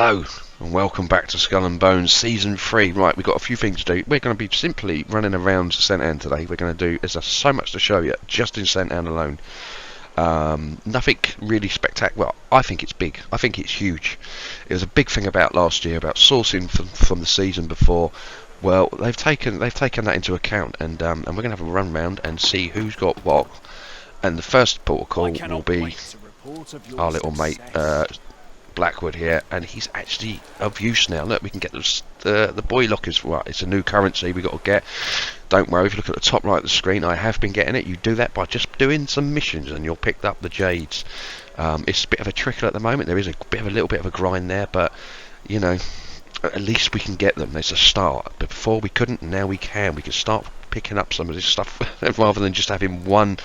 Hello and welcome back to Skull and Bones Season 3. Right, we've got a few things to do. We're going to be simply running around Sainte Anne today. We're going to do, there's so much to show you, just in Sainte Anne alone. Nothing really spectacular. Well, I think it's big. I think it's huge. It was a big thing about last year, about sourcing from the season before. Well, they've taken that into account, and we're going to have a run round and see who's got what. And the first port of call will be our little mate, Blackwood here, and he's actually of use now. Look, we can get the buoy lockers. Right, it's a new currency we got to get. Don't worry, if you look at the top right of the screen, I have been getting it. You do that by just doing some missions and you'll pick up the jades. It's a bit of a trickle at the moment. There is a little bit of a grind there, but you know, at least we can get them. There's a start. Before we couldn't, now we can. We can start picking up some of this stuff rather than just having one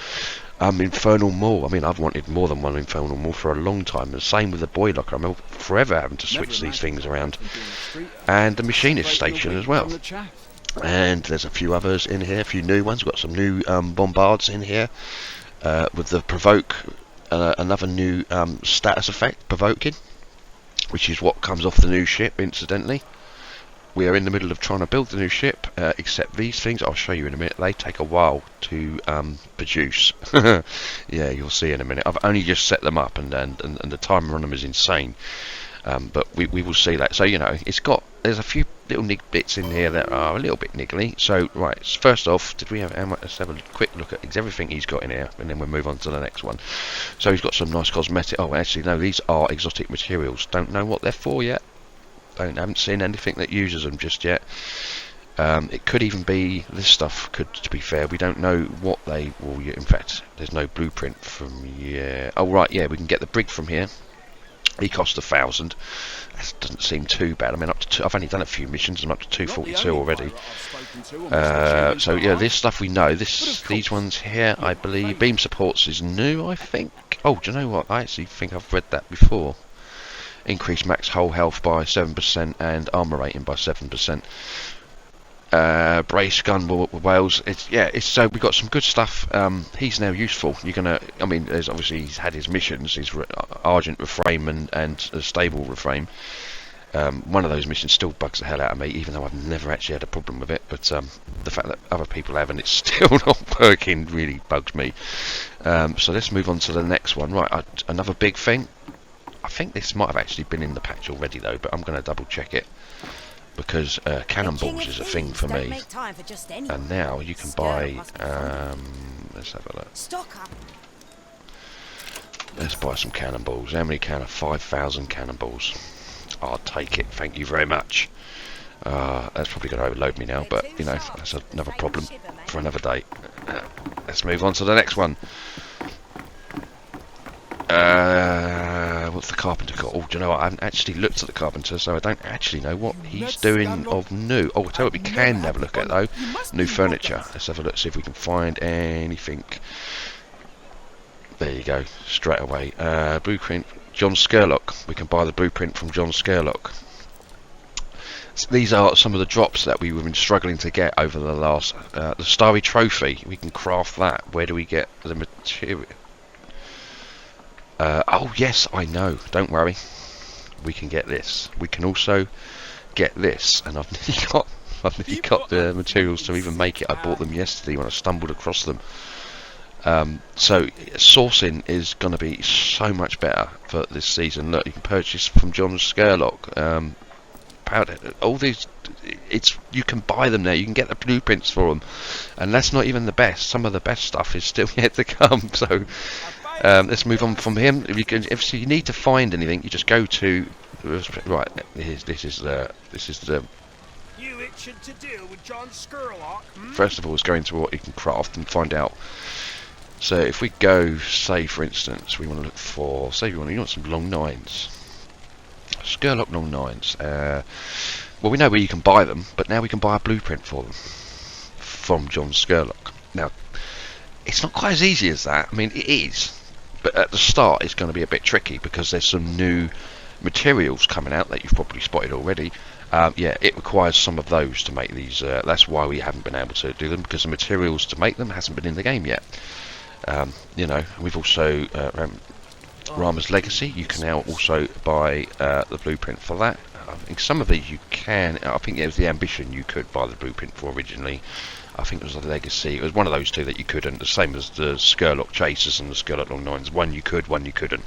infernal maul. I mean, I've wanted more than one infernal maul for a long time. The same with the buoy locker. I'm forever having to switch these things around. And the machinist station as well. And there's a few others in here, a few new ones. We've got some new bombards in here with the provoke, another new status effect, provoking, which is what comes off the new ship, incidentally. We are in the middle of trying to build the new ship, except these things, I'll show you in a minute, they take a while to produce. Yeah, you'll see in a minute. I've only just set them up, and the timer on them is insane. But we will see that. So, you know, there's a few little bits in here that are a little bit niggly. So, right, first off, let's have a quick look at everything he's got in here, and then we'll move on to the next one. So he's got some nice cosmetic. Oh, actually, no, these are exotic materials. Don't know what they're for yet. Haven't seen anything that uses them just yet. It could even be this stuff. To be fair, we don't know what they will. In fact, there's no blueprint from here. Oh right, yeah, we can get the brig from here. He cost 1,000. That doesn't seem too bad. I mean, I've only done a few missions. I'm up to 242 already. So yeah, this stuff we know. These ones here, I believe, beam supports is new. I think. Oh, do you know what? I actually think I've read that before. Increase max hull health by 7% and armor rating by 7%. Brace gun whales. So we've got some good stuff. He's now useful. There's obviously he's had his missions, his Argent reframe and a stable reframe. One of those missions still bugs the hell out of me, even though I've never actually had a problem with it. But the fact that other people have and it's still not working really bugs me. So let's move on to the next one. Right, another big thing. I think this might have actually been in the patch already though, but I'm going to double check it because cannonballs is a thing for me. And now you can buy. Let's have a look. Let's buy some cannonballs. How many 5,000 cannonballs. I'll take it. Thank you very much. That's probably going to overload me now, but you know that's another problem for another day. Let's move on to the next one. What's the carpenter got? Oh, do you know what? I haven't actually looked at the carpenter, so I don't actually know what he's doing of new. Oh, I'll tell you what we can have a look at though. New furniture. Let's have a look, see if we can find anything. There you go, straight away. Blueprint, John Scurlock. We can buy the blueprint from John Scurlock. So these are some of the drops that we've been struggling to get over the last. The Starry Trophy. We can craft that. Where do we get the material? Oh yes, I know. Don't worry. We can get this. We can also get this, and I've nearly got the materials to even make it. I bought them yesterday when I stumbled across them. So sourcing is going to be so much better for this season. Look, you can purchase from John Scurlock. Powder. All these, you can buy them there. You can get the blueprints for them, and that's not even the best. Some of the best stuff is still yet to come. So. Let's move on from him. If you need to find anything, you just go to right. This is the. You itching to deal with John Scurlock? First of all, it's going to what you can craft and find out. So if we go, say for instance, we want to look for, you want some long nines. Scurlock long nines. Well, we know where you can buy them, but now we can buy a blueprint for them from John Scurlock. Now, it's not quite as easy as that. I mean, it is. But at the start it's going to be a bit tricky because there's some new materials coming out that you've probably spotted already. Yeah, it requires some of those to make these. That's why we haven't been able to do them, because the materials to make them hasn't been in the game yet. You know, we've also Rama's Legacy. You can now also buy the blueprint for that. I think some of these you can. I think it was the Ambition you could buy the blueprint for originally. I think it was the Legacy. It was one of those two that you couldn't. The same as the Scurlock Chasers and the Scurlock Long Nines. One you could, one you couldn't.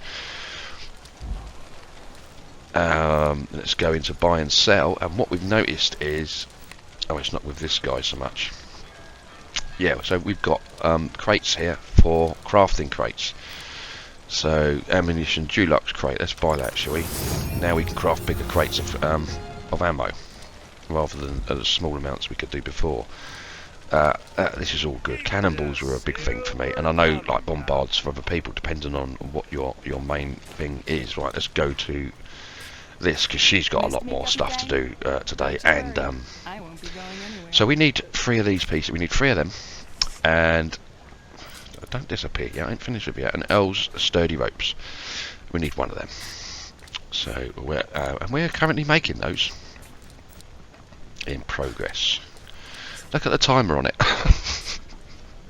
Let's go into buy and sell. And what we've noticed is, oh, it's not with this guy so much. Yeah, so we've got crates here for crafting crates. So ammunition Dulux crate. Let's buy that, shall we? Now we can craft bigger crates of ammo rather than the small amounts we could do before. This is all good. Cannonballs were a big thing for me, and I know like bombards for other people, depending on what your main thing is. Right, let's go to this because she's got a lot more stuff to do today, and so we need 3 of these pieces. We need 3 of them, and don't disappear yet. I ain't finished with you. And L's sturdy ropes. We need 1 of them. So we're currently making those in progress. Look at the timer on it.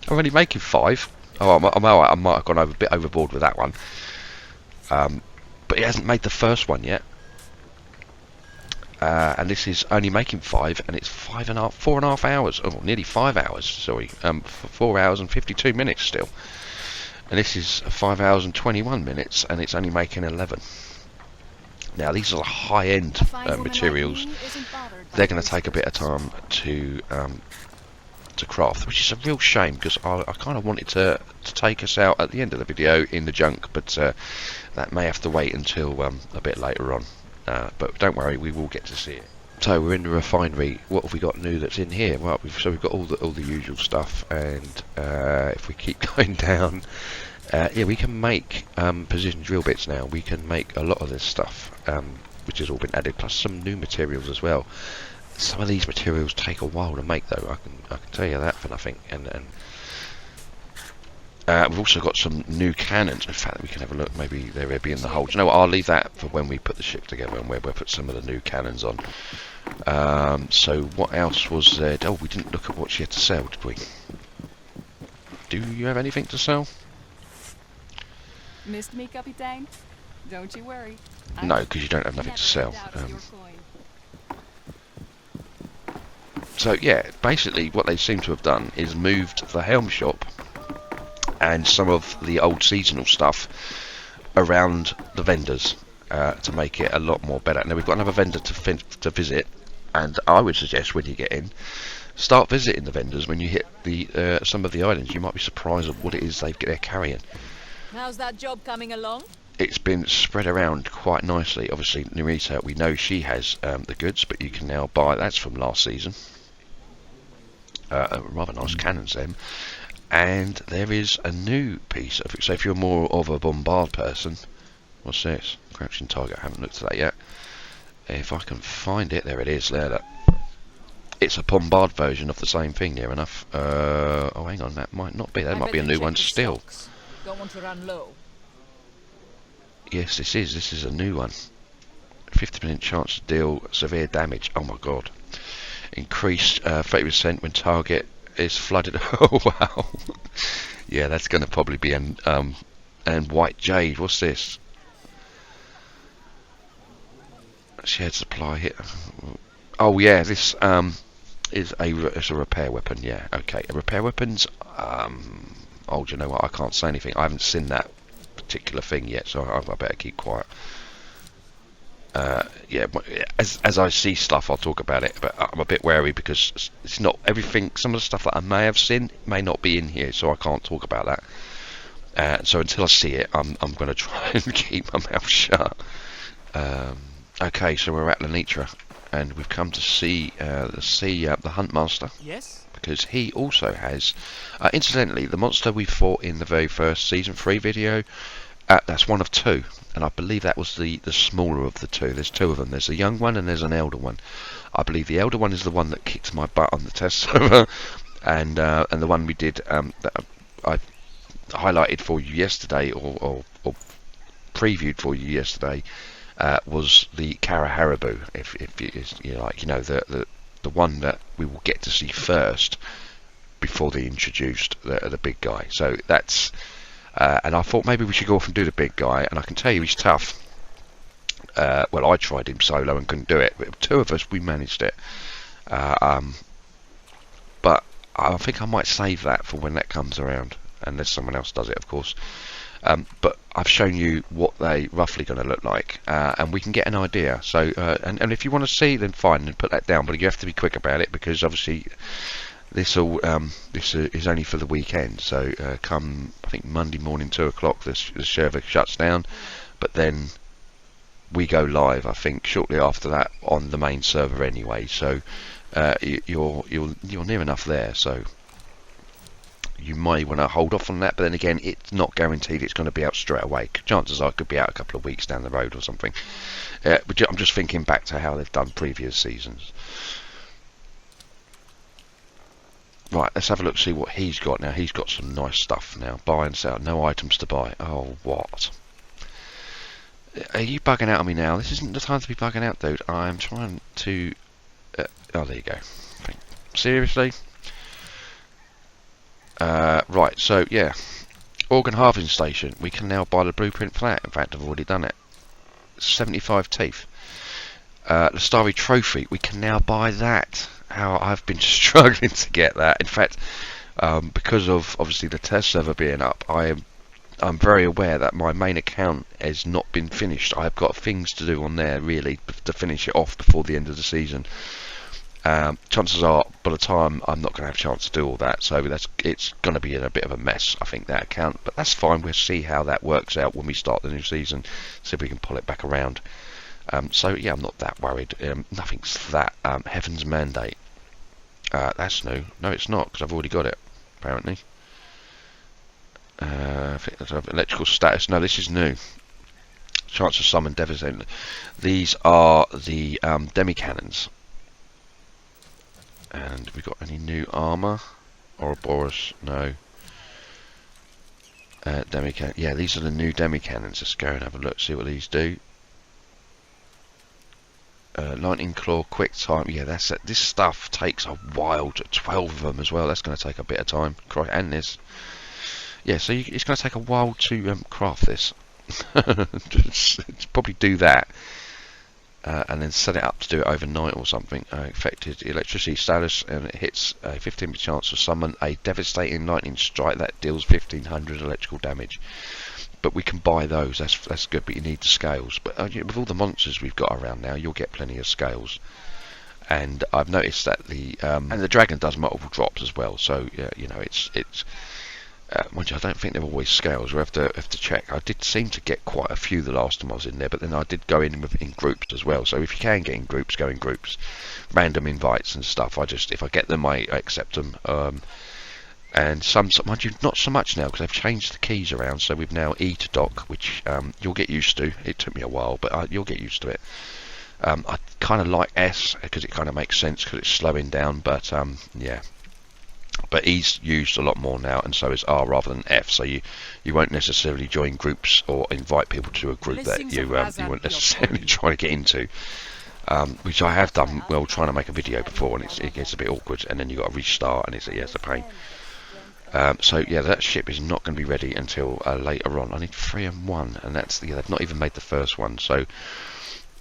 I'm only making 5. Oh, I might have gone a bit overboard with that one. But it hasn't made the first one yet. And this is only making 5, and it's 4.5 hours. Oh, nearly 5 hours. Sorry, 4 hours and 52 minutes still. And this is 5 hours and 21 minutes, and it's only making 11. Now these are the high-end materials. They're going to take a bit of time to craft, which is a real shame because I kind of wanted to take us out at the end of the video in the junk, but that may have to wait until a bit later on. But don't worry, we will get to see it. So we're in the refinery. What have we got new that's in here? Well, we've got all the usual stuff, and if we keep going down, yeah, we can make precision drill bits now. We can make a lot of this stuff, which has all been added, plus some new materials as well. Some of these materials take a while to make, though. I can tell you that for nothing. And we've also got some new cannons. In fact, we can have a look. Maybe they'll be in the hold. You know what? I'll leave that for when we put the ship together and we'll put some of the new cannons on. So what else was there? Oh, we didn't look at what she had to sell, did we? Do you have anything to sell? Missed me, Captain? Don't you worry. No, because you don't have nothing to sell. So yeah, basically what they seem to have done is moved the helm shop and some of the old seasonal stuff around the vendors to make it a lot more better. Now we've got another vendor to visit, and I would suggest when you get in, start visiting the vendors when you hit the some of the islands. You might be surprised at what it is they're carrying. How's that job coming along? It's been spread around quite nicely. Obviously, Lanitra, we know she has the goods, but you can now buy. That's from last season. Rather nice cannons, them. And there is a new piece of it. So if you're more of a bombard person, what's this? Crouching target. I haven't looked at that yet. If I can find it, there it is. There, look. It's a bombard version of the same thing, near enough. Oh, hang on, that might not be. That might be a new one still. Don't want to run low. Yes, this is. This is a new one. 50% chance to deal severe damage. Oh my god. Increased 30% when target is flooded. Oh wow. Yeah, that's going to probably be an and white jade. What's this? Shared supply hit. Oh yeah, this is it's a repair weapon. Yeah, okay. Repair weapons. Oh, do you know what? I can't say anything. I haven't seen that particular thing yet, so I better keep quiet. Yeah, as I see stuff, I'll talk about it, but I'm a bit wary because it's not everything. Some of the stuff that I may have seen may not be in here, so I can't talk about that. So until I see it, I'm going to try and keep my mouth shut. Okay, so we're at Lanitra, and we've come to see the Huntmaster. Yes? Because he also has, incidentally, the monster we fought in the very first Season 3 video, that's one of 2. And I believe that was the smaller of the 2. There's 2 of them. There's a young one and there's an elder one. I believe the elder one is the one that kicked my butt on the test server, and the one we did that I highlighted for you yesterday, or previewed for you yesterday, was the Kara Haribo. If you like, you know, the one that we will get to see first before they introduced the big guy. So that's And I thought maybe we should go off and do the big guy, and I can tell you he's tough. Well, I tried him solo and couldn't do it, but 2 of us, we managed it. But I think I might save that for when that comes around, unless someone else does it, of course. But I've shown you what they roughly going to look like, and we can get an idea. So, and if you want to see, then fine, then put that down. But you have to be quick about it, because obviously this is only for the weekend. So come, I think Monday morning 2 o'clock, the server shuts down, but then we go live, I think, shortly after that on the main server anyway. So you're near enough there. So you might want to hold off on that, but then again, it's not guaranteed it's going to be out straight away. Chances are it could be out a couple of weeks down the road or something. But I'm just thinking back to how they've done previous seasons. Right, let's have a look, see what he's got now. He's got some nice stuff now. Buy and sell, no items to buy. Oh, what? Are you bugging out on me now? This isn't the time to be bugging out, dude. I'm trying to... oh, there you go. Seriously? Right, so, yeah. Organ Halving Station. We can now buy the blueprint for that. In fact, I've already done it. 75 teeth. The Starry Trophy. We can now buy that. How I've been struggling to get that. In fact, because of, obviously, the test server being up, I'm very aware that my main account has not been finished. I've got things to do on there, really, to finish it off before the end of the season. Chances are, by the time, I'm not going to have a chance to do all that, so it's going to be in a bit of a mess, I think, that account. But that's fine. We'll see how that works out when we start the new season, see if we can pull it back around. So, yeah, I'm not that worried. Nothing's that. Heaven's Mandate. That's new. No, it's not, because I've already got it, apparently. I think that's electrical status. No, this is new. Chance of summon devastating. These are the Demi-Cannons. And we got any new armor? Ouroboros? No. Demi-Cannon. Yeah, these are the new Demi-Cannons. Let's go and have a look, see what these do. Lightning Claw, Quick Time. Yeah, that's it. This stuff takes a while. 12 of them as well. That's going to take a bit of time. And this. Yeah, so it's going to take a while to craft this. Just probably do that. And then set it up to do it overnight or something. Affected electricity status, and it hits a 15% chance to summon a devastating lightning strike that deals 1500 electrical damage. But we can buy those. That's good. But you need the scales. But with all the monsters we've got around now, you'll get plenty of scales. And I've noticed that and the dragon does multiple drops as well. So you know, it's. Which I don't think they're always scales. We have to check. I did seem to get quite a few the last time I was in there, but then I did go in groups as well. So if you can get in groups, go in groups. Random invites and stuff. If I get them, I accept them. And mind you, not so much now, because they've changed the keys around. So we've now E to dock, which you'll get used to. It took me a while, but you'll get used to it. I kind of like S because it kind of makes sense because it's slowing down. But yeah. But E's used a lot more now, and so is R rather than F. So you won't necessarily join groups or invite people to a group that you weren't necessarily trying to get into. Which I have done well, trying to make a video before, and it gets a bit awkward, and then you got to restart, and it's a pain. So yeah, that ship is not going to be ready until later on. I need 3 and 1, and they've not even made the first one. So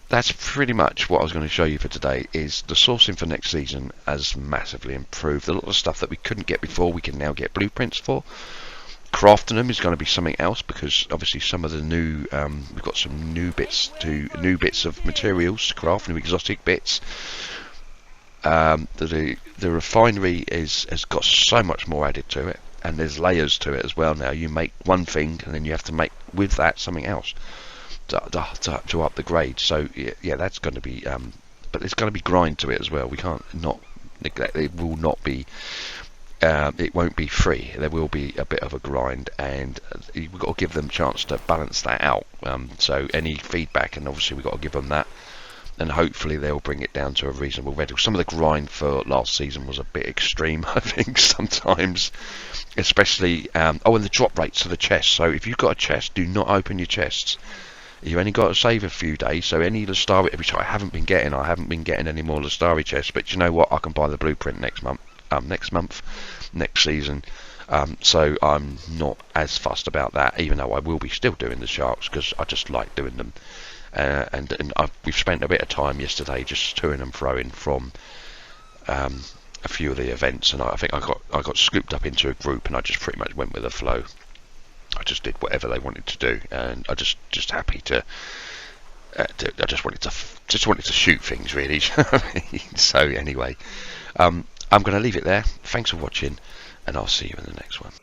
that's pretty much what I was going to show you for today. Is the sourcing for next season has massively improved. A lot of stuff that we couldn't get before, we can now get blueprints for. Crafting them is going to be something else, because obviously some of the new we've got some new bits of materials to craft, new exotic bits. The refinery has got so much more added to it, and there's layers to it as well now. You make one thing, and then you have to make with that something else to up the grade. So yeah, that's going to be but there's going to be grind to it as well. We can't not neglect it. Will not be it won't be free. There will be a bit of a grind, and we've got to give them a chance to balance that out. So any feedback, and obviously we've got to give them that, and hopefully they'll bring it down to a reasonable level. Some of the grind for last season was a bit extreme, I think, sometimes, especially and the drop rates of the chests. So if you've got a chest, do not open your chests. You only got to save a few days. So any Lestari, which I haven't been getting any more Lestari chests, but you know what, I can buy the blueprint next month, next season, So I'm not as fussed about that, even though I will be still doing the sharks because I just like doing them. And we've spent a bit of time yesterday just toing and froing from a few of the events, and I think I got scooped up into a group, and I just pretty much went with the flow. I just did whatever they wanted to do, and I just happy to. I just wanted to shoot things really. So anyway, I'm going to leave it there. Thanks for watching, and I'll see you in the next one.